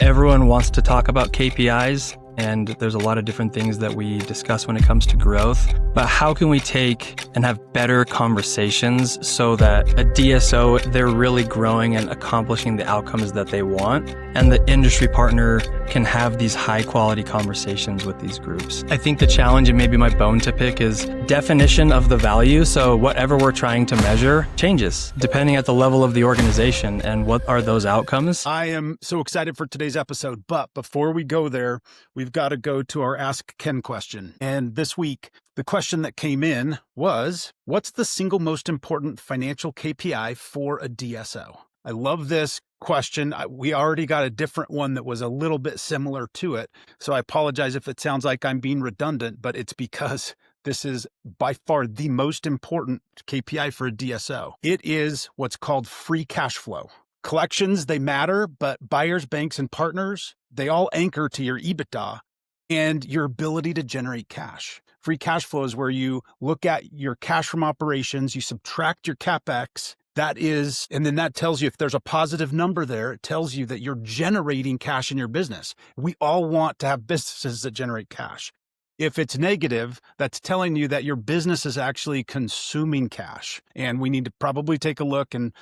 Everyone wants to talk about KPIs, and there's a lot of different things that we discuss when it comes to growth. But how can we take and have better conversations so that a DSO, they're really growing and accomplishing the outcomes that they want, and the industry partner can have these high quality conversations with these groups? I think the challenge, and maybe my bone to pick, is definition of the value. So whatever we're trying to measure changes depending at the level of the organization and what are those outcomes. I am so excited for today's episode, but before we go there, we've got to go to our Ask Ken question. And this week, the question that came in was, what's the single most important financial KPI for a DSO? I love this question. We already got a different one that was a little bit similar to it. So I apologize if it sounds like I'm being redundant, but it's because this is by far the most important KPI for a DSO. It is what's called free cash flow. Collections, they matter, but buyers, banks, and partners, they all anchor to your EBITDA and your ability to generate cash. Free cash flow is where you look at your cash from operations, you subtract your CapEx. And then that tells you if there's a positive number there, it tells you that you're generating cash in your business. We all want to have businesses that generate cash. If it's negative, that's telling you that your business is actually consuming cash. And we need to probably take a look and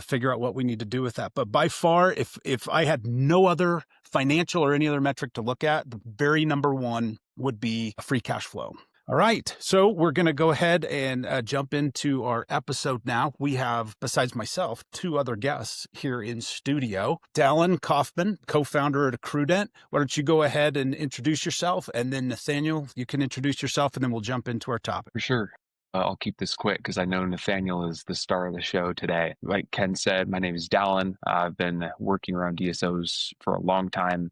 figure out what we need to do with that. But by far, if I had no other financial or any other metric to look at, the very number one would be free cash flow. All right, so we're going to go ahead and jump into our episode now. We have, besides myself, two other guests here in studio. Dallin Kaufman, co-founder at Accrudent. Why don't you go ahead and introduce yourself, and then Nathaniel, you can introduce yourself, and then we'll jump into our topic. For sure. I'll keep this quick because I know Nathaniel is the star of the show today. Like Ken said, my name is Dallin. I've been working around DSOs for a long time.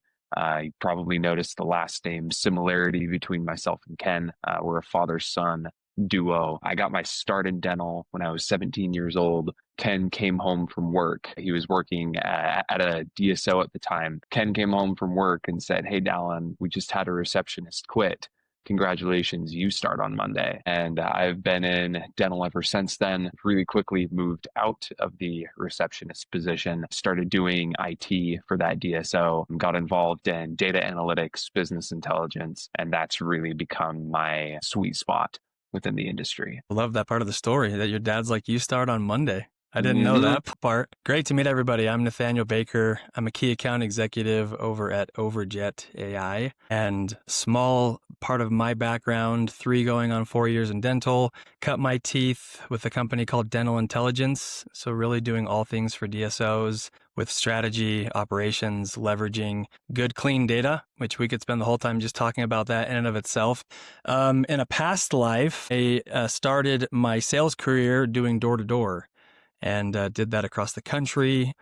You probably noticed the last name similarity between myself and Ken. We're a father-son duo. I got my start in dental when I was 17 years old. Ken came home from work. He was working at a DSO at the time. Ken came home from work and said, "Hey, Dallin, we just had a receptionist quit. Congratulations, you start on Monday." And I've been in dental ever since then. Really quickly moved out of the receptionist position, started doing IT for that DSO, and got involved in data analytics, business intelligence, and that's really become my sweet spot within the industry. I love that part of the story, that your dad's like, you start on Monday. I didn't know that part. Great to meet everybody. I'm Nathaniel Baker. I'm a key account executive over at Overjet AI. And small part of my background, 3 going on 4 years in dental, cut my teeth with a company called Dental Intelligence. So really doing all things for DSOs with strategy, operations, leveraging good, clean data, which we could spend the whole time just talking about that in and of itself. In a past life, I started my sales career doing door-to-door. And did that across the country.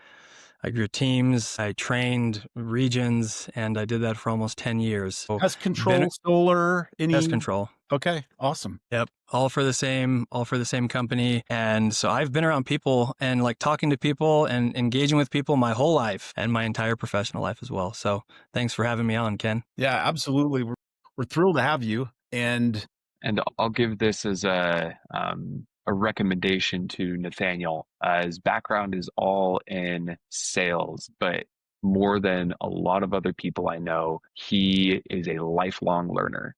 I grew teams, I trained regions, and I did that for almost 10 years. So Pest control, solar, Pest control. Okay, awesome. Yep, all for the same company. And so I've been around people and like talking to people and engaging with people my whole life and my entire professional life as well. So thanks for having me on, Ken. Yeah, absolutely. We're thrilled to have you. And I'll give this as a recommendation to Nathaniel. His background is all in sales, but more than a lot of other people I know, he is a lifelong learner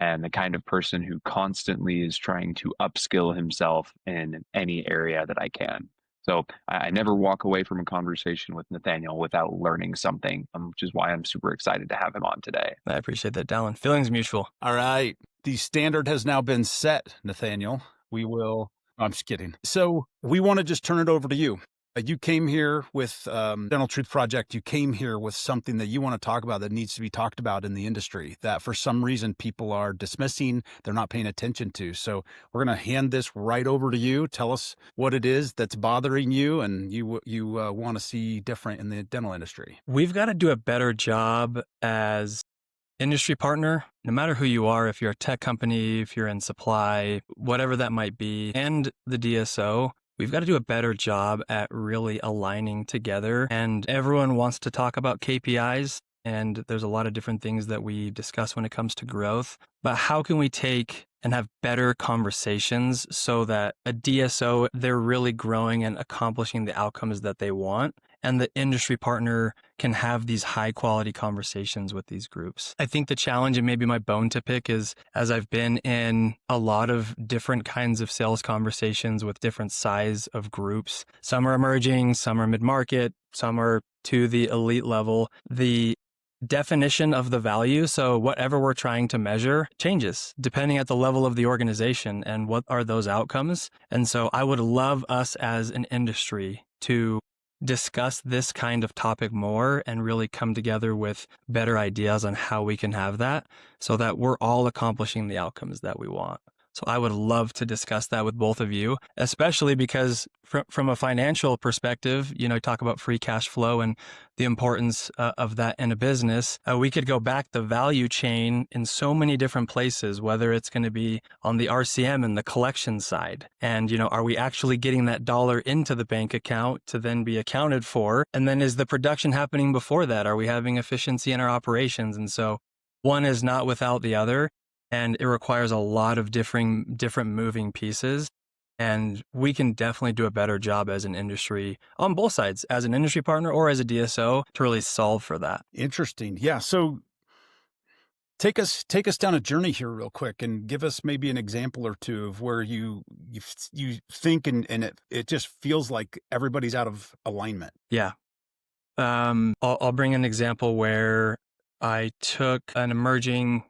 and the kind of person who constantly is trying to upskill himself in any area that I can. So I never walk away from a conversation with Nathaniel without learning something, which is why I'm super excited to have him on today. I appreciate that, Dallin. Feelings mutual. All right. The standard has now been set, Nathaniel. I'm just kidding. So we want to just turn it over to you. You came here with Dental Truth Project. You came here with something that you want to talk about that needs to be talked about in the industry that for some reason people are dismissing, they're not paying attention to. So we're going to hand this right over to you. Tell us what it is that's bothering you and you want to see different in the dental industry. We've got to do a better job as industry partner, no matter who you are, if you're a tech company, if you're in supply, whatever that might be, and the DSO, we've got to do a better job at really aligning together. And everyone wants to talk about KPIs, and there's a lot of different things that we discuss when it comes to growth. But how can we take and have better conversations so that a DSO, they're really growing and accomplishing the outcomes that they want, and the industry partner can have these high quality conversations with these groups. I think the challenge, and maybe my bone to pick, is as I've been in a lot of different kinds of sales conversations with different size of groups, some are emerging, some are mid-market, some are to the elite level. The definition of the value, so whatever we're trying to measure, changes depending at the level of the organization and what are those outcomes. And so I would love us as an industry to discuss this kind of topic more and really come together with better ideas on how we can have that so that we're all accomplishing the outcomes that we want. So I would love to discuss that with both of you, especially because from a financial perspective, you talk about free cash flow and the importance of that in a business. We could go back the value chain in so many different places, whether it's going to be on the RCM and the collection side. And, are we actually getting that dollar into the bank account to then be accounted for? And then is the production happening before that? Are we having efficiency in our operations? And so one is not without the other. And it requires a lot of different moving pieces. And we can definitely do a better job as an industry on both sides, as an industry partner or as a DSO, to really solve for that. Interesting. Yeah. So take us down a journey here real quick and give us maybe an example or two of where you think and it just feels like everybody's out of alignment. Yeah. I'll bring an example where I took an emerging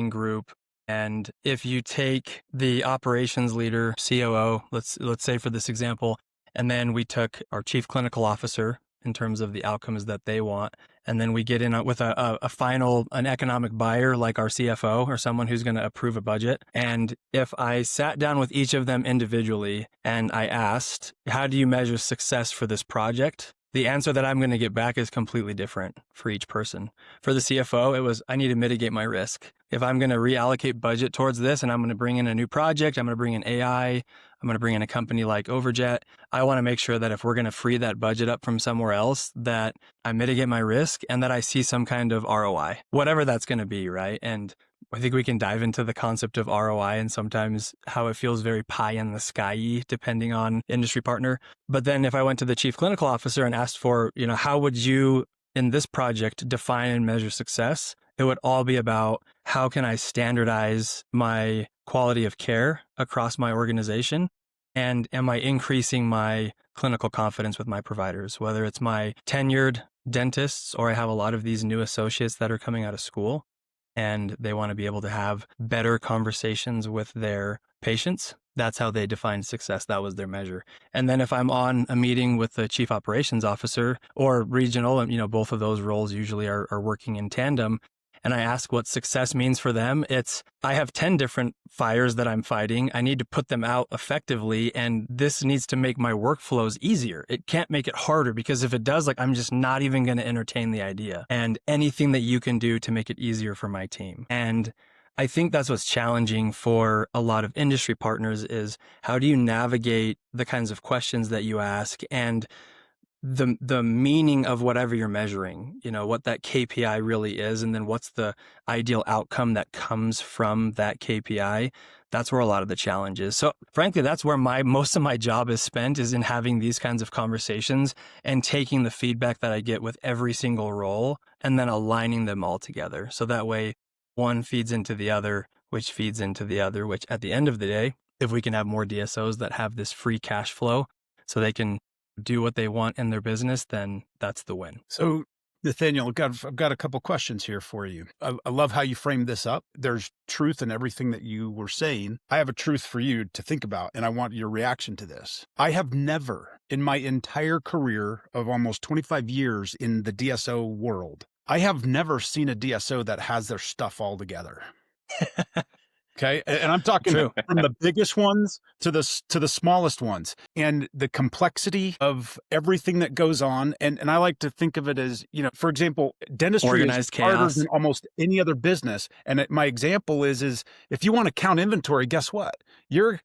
group, and if you take the operations leader, COO, let's say for this example, and then we took our chief clinical officer in terms of the outcomes that they want, and then we get in with an economic buyer like our CFO or someone who's going to approve a budget. And if I sat down with each of them individually and I asked, how do you measure success for this project? The answer that I'm going to get back is completely different for each person. For the CFO, it was, I need to mitigate my risk. If I'm going to reallocate budget towards this and I'm going to bring in a new project, I'm going to bring in AI, I'm going to bring in a company like Overjet, I want to make sure that if we're going to free that budget up from somewhere else, that I mitigate my risk and that I see some kind of ROI, whatever that's going to be, right? And I think we can dive into the concept of ROI and sometimes how it feels very pie in the sky-y depending on industry partner. But then if I went to the chief clinical officer and asked for, how would you in this project define and measure success? It would all be about how can I standardize my quality of care across my organization? And am I increasing my clinical confidence with my providers, whether it's my tenured dentists or I have a lot of these new associates that are coming out of school and they want to be able to have better conversations with their patients. That's how they defined success. That was their measure. And then if I'm on a meeting with the chief operations officer or regional, and both of those roles usually are working in tandem, and I ask what success means for them, it's, I have 10 different fires that I'm fighting. I need to put them out effectively. And this needs to make my workflows easier. It can't make it harder, because if it does, I'm just not even going to entertain the idea. And anything that you can do to make it easier for my team. And I think that's what's challenging for a lot of industry partners is how do you navigate the kinds of questions that you ask and the meaning of whatever you're measuring, what that KPI really is, and then what's the ideal outcome that comes from that KPI. That's where a lot of the challenge is. So frankly, that's where most of my job is spent, is in having these kinds of conversations and taking the feedback that I get with every single role and then aligning them all together. So that way one feeds into the other, which feeds into the other, which at the end of the day, if we can have more DSOs that have this free cash flow so they can do what they want in their business, then that's the win. So Nathaniel, I've got a couple questions here for you. I love how you framed this up. There's truth in everything that you were saying. I have a truth for you to think about, and I want your reaction to this. I have never, in my entire career of almost 25 years in the DSO world, I have never seen a DSO that has their stuff all together. Okay. And I'm talking from the biggest ones to the smallest ones, and the complexity of everything that goes on. And I like to think of it as, for example, dentistry organized is harder chaos than almost any other business. And my example is if you want to count inventory, guess what? You're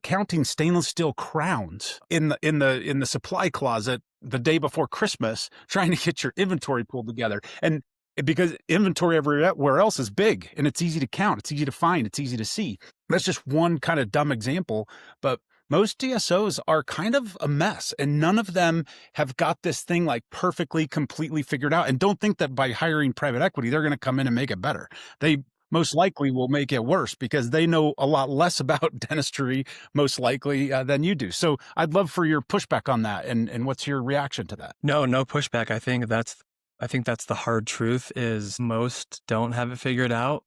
counting stainless steel crowns in the supply closet the day before Christmas, trying to get your inventory pulled together. And because inventory everywhere else is big and it's easy to count, it's easy to find, it's easy to see. That's just one kind of dumb example. But most DSOs are kind of a mess, and none of them have got this thing like perfectly, completely figured out. And don't think that by hiring private equity, they're going to come in and make it better. They most likely will make it worse because they know a lot less about dentistry, most likely, than you do. So I'd love for your pushback on that. And what's your reaction to that? No pushback. I think that's the hard truth is most don't have it figured out.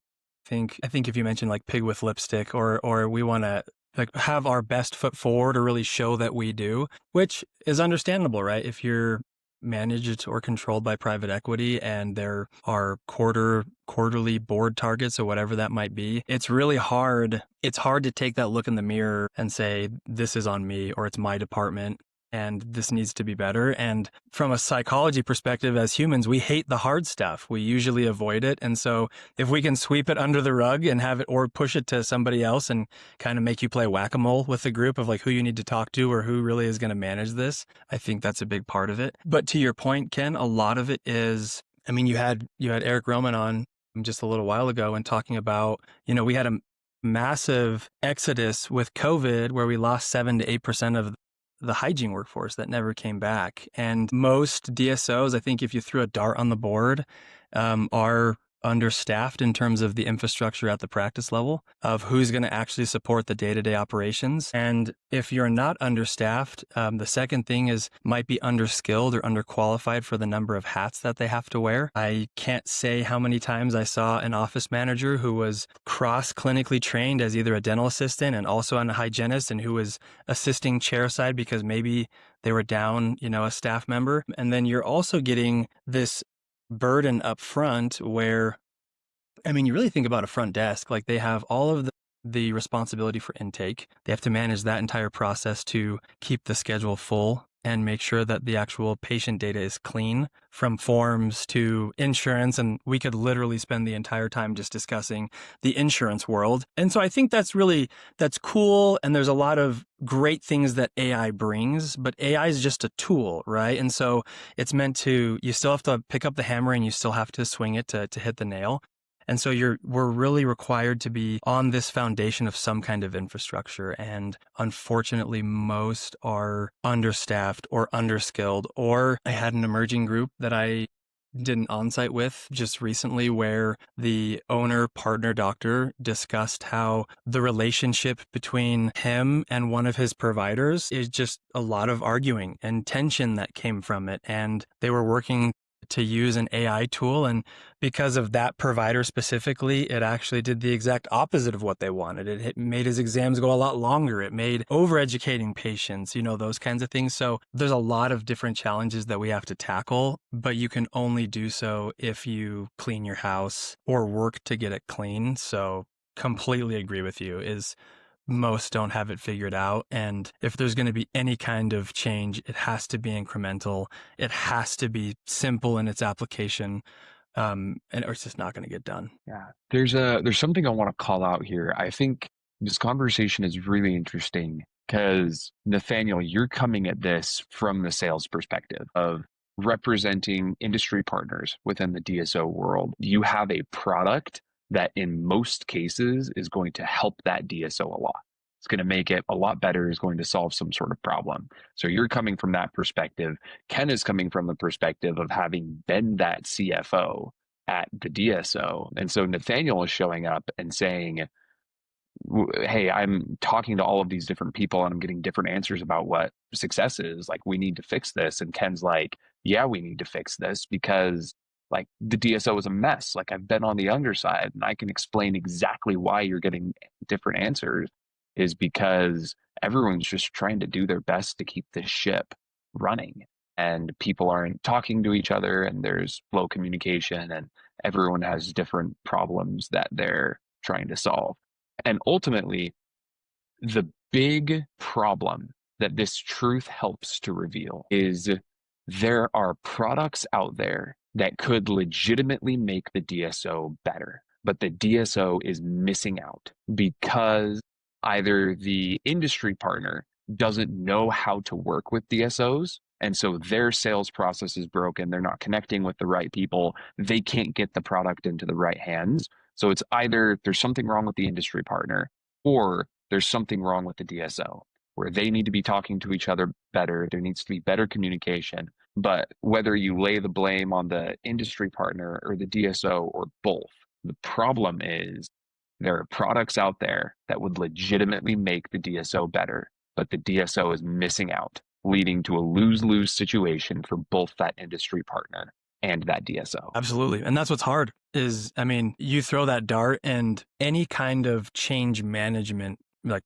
I think if you mentioned like pig with lipstick or we want to like have our best foot forward or really show that we do, which is understandable, right? If you're managed or controlled by private equity and there are quarterly board targets or whatever that might be, it's really hard. It's hard to take that look in the mirror and say, this is on me or it's my department and this needs to be better. And from a psychology perspective, as humans, we hate the hard stuff. We usually avoid it. And so if we can sweep it under the rug and have it or push it to somebody else and kind of make you play whack-a-mole with the group of like who you need to talk to or who really is going to manage this, I think that's a big part of it. But to your point, Ken, a lot of it is, I mean, you had Eric Roman on just a little while ago and talking about, we had a massive exodus with COVID where we lost 7 to 8% of the hygiene workforce that never came back. And most DSOs, I think if you threw a dart on the board, are understaffed in terms of the infrastructure at the practice level of who's going to actually support the day-to-day operations. And if you're not understaffed, the second thing is might be underskilled or underqualified for the number of hats that they have to wear. I can't say how many times I saw an office manager who was cross-clinically trained as either a dental assistant and also a hygienist and who was assisting chairside because maybe they were down, a staff member. And then you're also getting this burden up front where, I mean, you really think about a front desk, like they have all of the responsibility for intake. They have to manage that entire process to keep the schedule full and make sure that the actual patient data is clean from forms to insurance. And we could literally spend the entire time just discussing the insurance world. And so I think that's cool. And there's a lot of great things that AI brings, but AI is just a tool, right? And so it's meant to, you still have to pick up the hammer and you still have to swing it to hit the nail. And so we're really required to be on this foundation of some kind of infrastructure. And unfortunately, most are understaffed or underskilled. Or I had an emerging group that I did an onsite with just recently where the owner partner doctor discussed how the relationship between him and one of his providers is just a lot of arguing and tension that came from it. And they were working to use an AI tool. And because of that provider specifically, it actually did the exact opposite of what they wanted. It made his exams go a lot longer. It made overeducating patients, those kinds of things. So there's a lot of different challenges that we have to tackle, but you can only do so if you clean your house or work to get it clean. So completely agree with you most don't have it figured out. And if there's going to be any kind of change, it has to be incremental. It has to be simple in its application. Or it's just not going to get done. Yeah. There's something I want to call out here. I think this conversation is really interesting because Nathaniel, you're coming at this from the sales perspective of representing industry partners within the DSO world. You have a product that in most cases is going to help that DSO a lot. It's going to make it a lot better, is going to solve some sort of problem. So you're coming from that perspective. Ken is coming from the perspective of having been that CFO at the DSO. And so Nathaniel is showing up and saying, hey, I'm talking to all of these different people and I'm getting different answers about what success is. Like, we need to fix this. And Ken's like, yeah, we need to fix this because like the DSO is a mess. Like, I've been on the underside and I can explain exactly why you're getting different answers is because everyone's just trying to do their best to keep this ship running. And people aren't talking to each other and there's low communication and everyone has different problems that they're trying to solve. And ultimately, the big problem that this truth helps to reveal is there are products out there that could legitimately make the DSO better, but the DSO is missing out because either the industry partner doesn't know how to work with DSOs, and so their sales process is broken. They're not connecting with the right people. They can't get the product into the right hands. So it's either there's something wrong with the industry partner or there's something wrong with the DSO. where they need to be talking to each other better. There needs to be better communication. But whether you lay the blame on the industry partner or the DSO or both, the problem is there are products out there that would legitimately make the DSO better, but the DSO is missing out, leading to a lose-lose situation for both that industry partner and that DSO. Absolutely. And that's what's hard is, I mean, you throw that dart and any kind of change management, like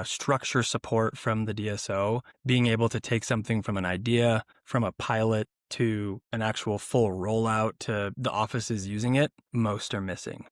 structure support from the DSO, being able to take something from an idea, from a pilot to an actual full rollout to the offices using it, most are missing.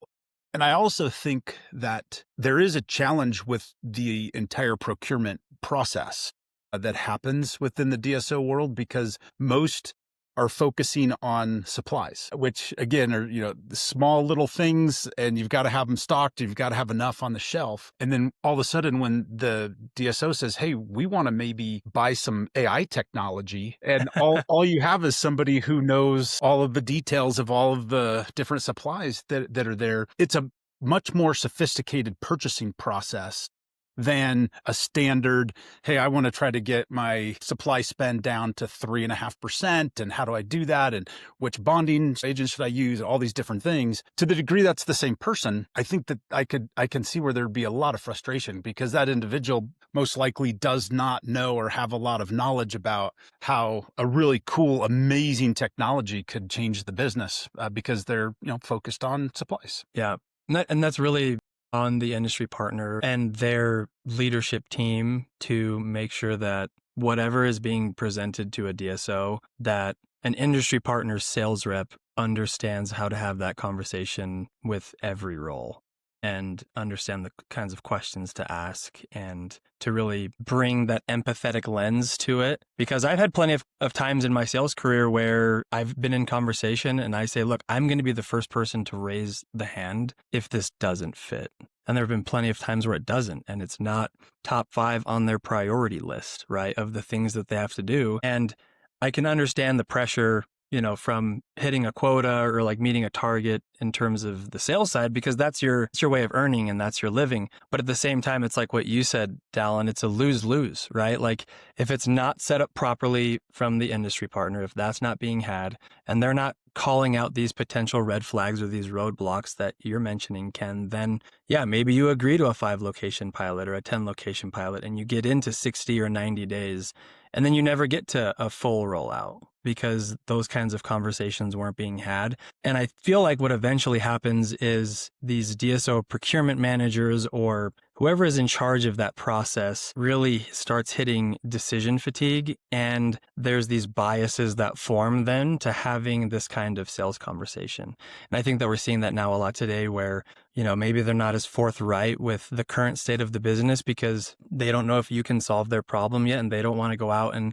And I also think that there is a challenge with the entire procurement process that happens within the DSO world, because most are focusing on supplies, which again are, the small little things, and you've got to have them stocked. You've got to have enough on the shelf. And then all of a sudden when the DSO says, hey, we want to maybe buy some AI technology, and all you have is somebody who knows all of the details of all of the different supplies that are there. It's a much more sophisticated purchasing process than a standard, hey, I want to try to get my supply spend down to 3.5%. And how do I do that? And which bonding agents should I use? All these different things. To the degree that's the same person, I think that I can see where there'd be a lot of frustration, because that individual most likely does not know or have a lot of knowledge about how a really cool, amazing technology could change the business because they're, focused on supplies. Yeah. And that's really on the industry partner and their leadership team to make sure that whatever is being presented to a DSO, that an industry partner's sales rep understands how to have that conversation with every role and understand the kinds of questions to ask and to really bring that empathetic lens to it. Because I've had plenty of times in my sales career where I've been in conversation and I say, look, I'm going to be the first person to raise the hand if this doesn't fit. And there have been plenty of times where it doesn't, and it's not top 5 on their priority list, right, of the things that they have to do. And I can understand the pressure, from hitting a quota or like meeting a target in terms of the sales side, because that's your way of earning and that's your living. But at the same time, it's like what you said, Dallin, it's a lose-lose, right? Like if it's not set up properly from the industry partner, if that's not being had, and they're not calling out these potential red flags or these roadblocks that you're mentioning, Ken, then yeah, maybe you agree to a 5-location pilot or a 10-location pilot and you get into 60 or 90 days and then you never get to a full rollout because those kinds of conversations weren't being had. And I feel like what eventually happens is these DSO procurement managers or whoever is in charge of that process really starts hitting decision fatigue. And there's these biases that form then to having this kind of sales conversation. And I think that we're seeing that now a lot today where, maybe they're not as forthright with the current state of the business because they don't know if you can solve their problem yet. And they don't want to go out and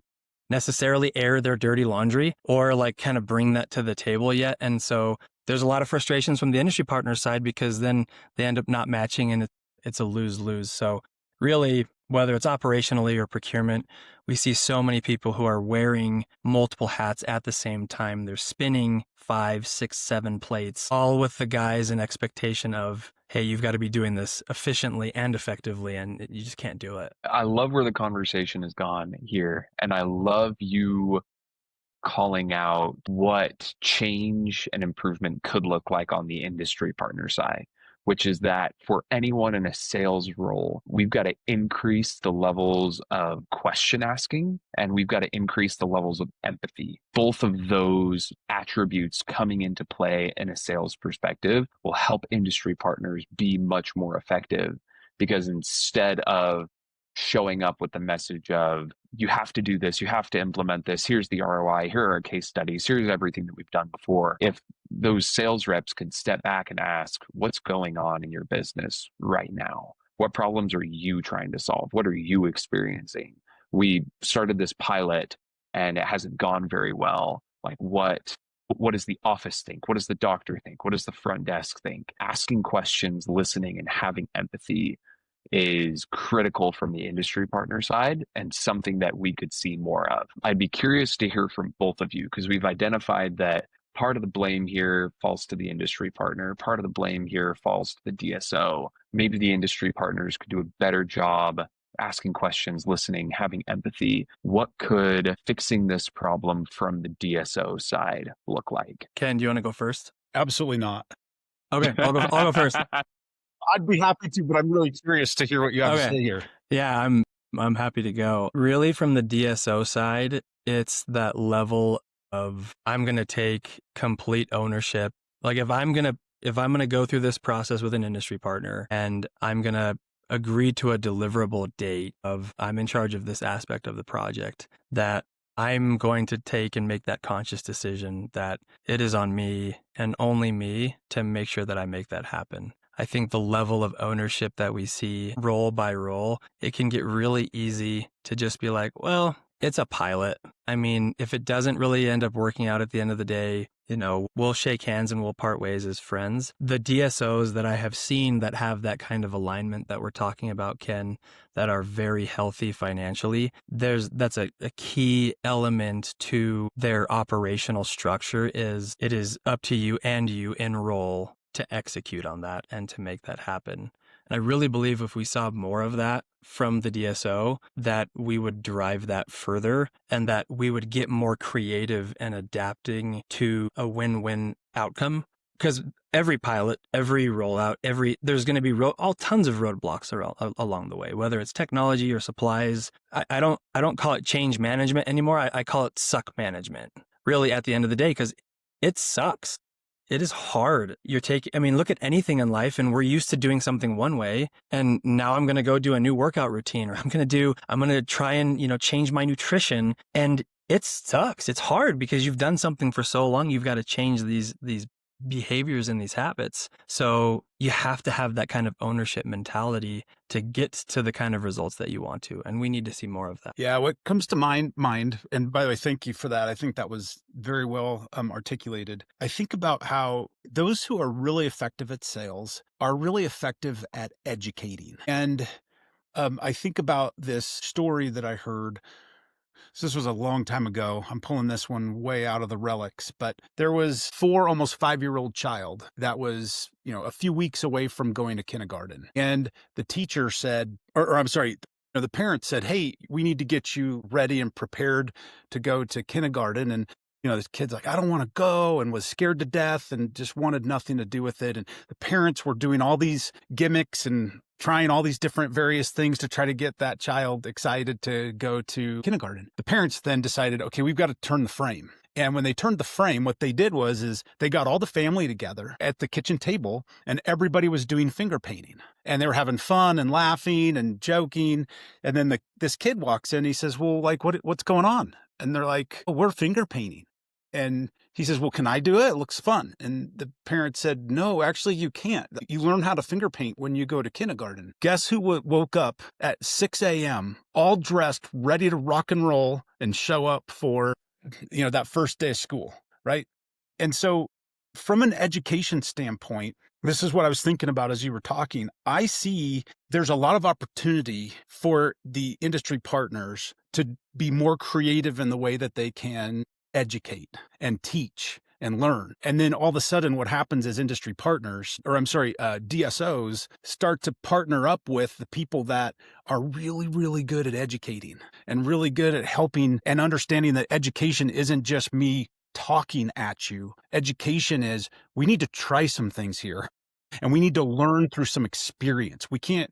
necessarily air their dirty laundry or like kind of bring that to the table yet. And so there's a lot of frustrations from the industry partner side because then they end up not matching and it's a lose-lose. So really, whether it's operationally or procurement, we see so many people who are wearing multiple hats at the same time. They're spinning 5, 6, 7 plates, all with the guise and expectation of, hey, you've got to be doing this efficiently and effectively, and you just can't do it. I love where the conversation has gone here, and I love you calling out what change and improvement could look like on the industry partner side, which is that for anyone in a sales role, we've got to increase the levels of question asking and we've got to increase the levels of empathy. Both of those attributes coming into play in a sales perspective will help industry partners be much more effective, because instead of showing up with the message of, you have to do this, you have to implement this, here's the ROI, here are our case studies, here's everything that we've done before. If those sales reps could step back and ask, what's going on in your business right now? What problems are you trying to solve? What are you experiencing? We started this pilot and it hasn't gone very well. Like what does the office think? What does the doctor think? What does the front desk think? Asking questions, listening, and having empathy is critical from the industry partner side and something that we could see more of. I'd be curious to hear from both of you, because we've identified that part of the blame here falls to the industry partner. Part of the blame here falls to the DSO. Maybe the industry partners could do a better job asking questions, listening, having empathy. What could fixing this problem from the DSO side look like? Ken, do you want to go first? Absolutely not. Okay, I'll go first. I'd be happy to, but I'm really curious to hear what you have to Okay. say here. Yeah, I'm happy to go. Really, from the DSO side, it's that level of I'm going to take complete ownership. Like if I'm going to go through this process with an industry partner and I'm going to agree to a deliverable date of I'm in charge of this aspect of the project, that I'm going to take and make that conscious decision that it is on me and only me to make sure that I make that happen. I think the level of ownership that we see role by role, it can get really easy to just be like, well, it's a pilot. I mean, if it doesn't really end up working out at the end of the day, we'll shake hands and we'll part ways as friends. The DSOs that I have seen that have that kind of alignment that we're talking about, Ken, that are very healthy financially, that's a key element to their operational structure is it is up to you and you in role to execute on that and to make that happen. And I really believe if we saw more of that from the DSO, that we would drive that further and that we would get more creative and adapting to a win-win outcome. Because every pilot, every rollout, there's going to be all tons of roadblocks along the way, whether it's technology or supplies. I don't call it change management anymore. I call it suck management, really, at the end of the day, because it sucks. It is hard. Look at anything in life and we're used to doing something one way. And now I'm going to go do a new workout routine, or I'm going to try and, change my nutrition. And it sucks. It's hard because you've done something for so long. You've got to change these behaviors and these habits. So you have to have that kind of ownership mentality to get to the kind of results that you want to. And we need to see more of that. Yeah, what comes to mind, and by the way, thank you for that. I think that was very well articulated. I think about how those who are really effective at sales are really effective at educating. And I think about this story that I heard. So this was a long time ago. I'm pulling this one way out of the relics, but there was almost 5-year-old child that was, a few weeks away from going to kindergarten. And the teacher said, or I'm sorry, the parent said, hey, we need to get you ready and prepared to go to kindergarten. And this kid's like, I don't want to go, and was scared to death and just wanted nothing to do with it. And the parents were doing all these gimmicks and trying all these different various things to try to get that child excited to go to kindergarten. The parents then decided, okay, we've got to turn the frame. And when they turned the frame, what they did is they got all the family together at the kitchen table and everybody was doing finger painting. And they were having fun and laughing and joking. And then this kid walks in, he says, well, like, what's going on? And they're like, oh, we're finger painting. And he says, well, can I do it? It looks fun. And the parent said, no, actually, you can't. You learn how to finger paint when you go to kindergarten. Guess who woke up at 6 a.m., all dressed, ready to rock and roll and show up for, that first day of school, right? And so from an education standpoint, this is what I was thinking about as you were talking. I see there's a lot of opportunity for the industry partners to be more creative in the way that they can educate and teach and learn. And then all of a sudden what happens is DSOs start to partner up with the people that are really, really good at educating and really good at helping and understanding that education isn't just me talking at you. Education is, we need to try some things here. And we need to learn through some experience. We can't,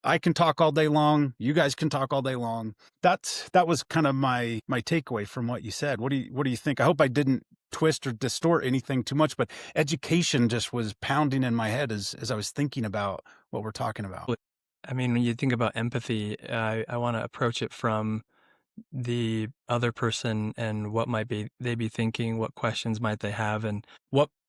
I can talk all day long. You guys can talk all day long. That was kind of my takeaway from what you said. What do you think? I hope I didn't twist or distort anything too much, but education just was pounding in my head as I was thinking about what we're talking about. I mean, when you think about empathy, I want to approach it from the other person and what might they be thinking, what questions might they have, and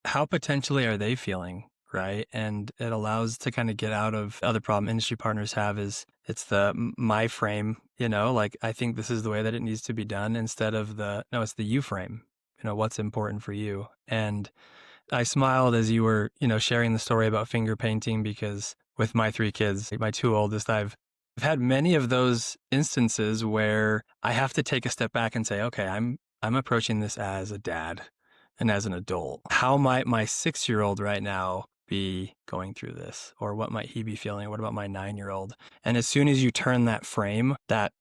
how potentially are they feeling? Right. And it allows to kind of get out of the other problem industry partners have is it's the my frame, I think this is the way that it needs to be done instead of it's the you frame, what's important for you. And I smiled as you were, sharing the story about finger painting because with my 3 kids, my 2 oldest, I've had many of those instances where I have to take a step back and say, okay, I'm approaching this as a dad and as an adult. How might my 6-year-old right now be going through this? Or what might he be feeling? What about my 9-year-old? And as soon as you turn that frame, that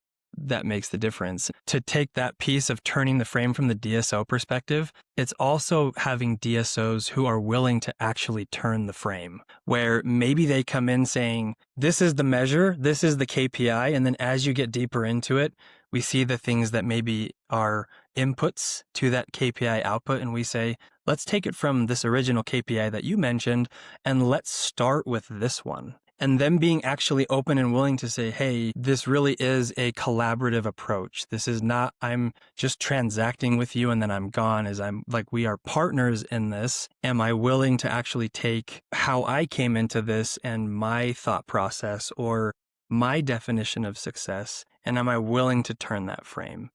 makes the difference. To take that piece of turning the frame from the DSO perspective, it's also having DSOs who are willing to actually turn the frame, where maybe they come in saying, this is the measure, this is the KPI. And then as you get deeper into it, we see the things that maybe are inputs to that KPI output. And we say, let's take it from this original KPI that you mentioned, and let's start with this one. And them being actually open and willing to say, hey, this really is a collaborative approach. This is not, I'm just transacting with you and then I'm gone, as I'm like, we are partners in this. Am I willing to actually take how I came into this and my thought process or my definition of success? And am I willing to turn that frame?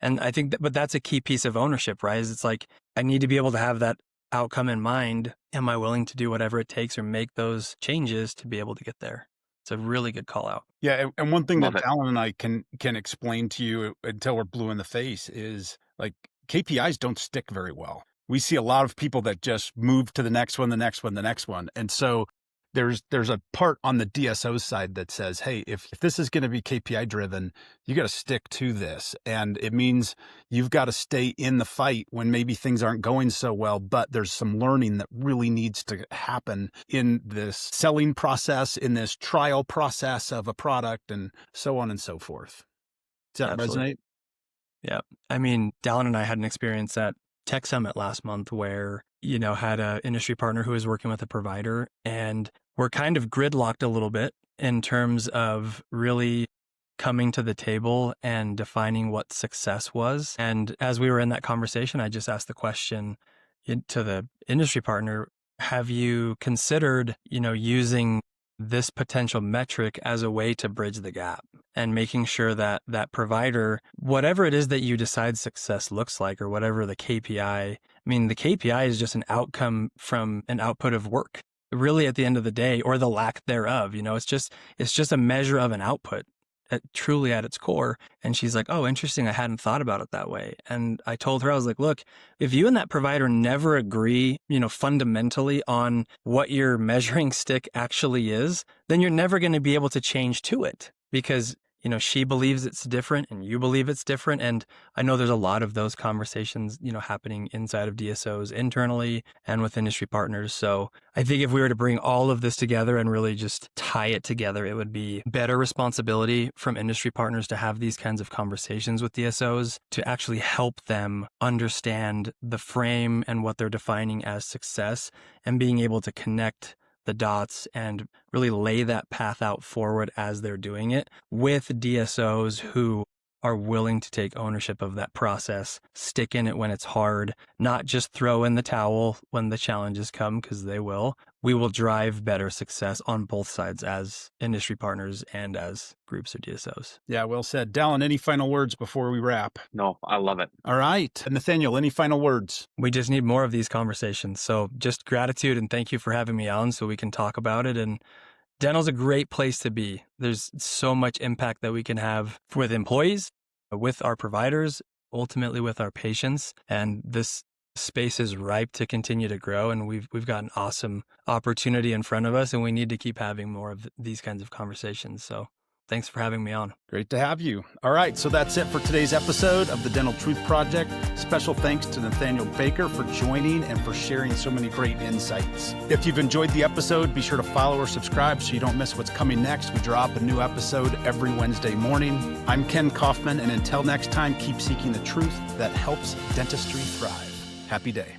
And I think but that's a key piece of ownership, right? Is it's like, I need to be able to have that outcome in mind. Am I willing to do whatever it takes or make those changes to be able to get there? It's a really good call out. Yeah, and one thing Love that it. Alan and I can explain to you until we're blue in the face is like KPIs don't stick very well. We see a lot of people that just move to the next one, the next one, the next one. And so there's a part on the DSO side that says, hey, if this is going to be KPI driven, you got to stick to this. And it means you've got to stay in the fight when maybe things aren't going so well, but there's some learning that really needs to happen in this selling process, in this trial process of a product, and so on and so forth. Does that Absolutely. resonate? Yeah. I mean, Dallin and I had an experience at Tech Summit last month where, had an industry partner who was working with a provider, and we're kind of gridlocked a little bit in terms of really coming to the table and defining what success was. And as we were in that conversation, I just asked the question to the industry partner, have you considered, using this potential metric as a way to bridge the gap and making sure that that provider, whatever it is that you decide success looks like, or whatever the KPI, I mean, the KPI is just an outcome from an output of work, really, at the end of the day, or the lack thereof. It's just a measure of an output truly at its core. And she's like, oh, interesting. I hadn't thought about it that way. And I told her, I was like, look, if you and that provider never agree, fundamentally on what your measuring stick actually is, then you're never going to be able to change to it, because she believes it's different and you believe it's different. And I know there's a lot of those conversations, happening inside of DSOs internally and with industry partners. So I think if we were to bring all of this together and really just tie it together, it would be better responsibility from industry partners to have these kinds of conversations with DSOs to actually help them understand the frame and what they're defining as success, and being able to connect the dots and really lay that path out forward as they're doing it with DSOs who are willing to take ownership of that process, stick in it when it's hard, not just throw in the towel when the challenges come, because they will. We will drive better success on both sides as industry partners and as groups or DSOs. Yeah, well said. Dallin, any final words before we wrap? No, I love it. All right. Nathaniel, any final words? We just need more of these conversations. So just gratitude and thank you for having me on so we can talk about it. And dental's a great place to be. There's so much impact that we can have with employees, with our providers, ultimately with our patients. And this space is ripe to continue to grow. And we've got an awesome opportunity in front of us, and we need to keep having more of these kinds of conversations. So thanks for having me on. Great to have you. All right, so that's it for today's episode of the Dental Truth Project. Special thanks to Nathaniel Baker for joining and for sharing so many great insights. If you've enjoyed the episode, be sure to follow or subscribe so you don't miss what's coming next. We drop a new episode every Wednesday morning. I'm Ken Kaufman, and until next time, keep seeking the truth that helps dentistry thrive. Happy day.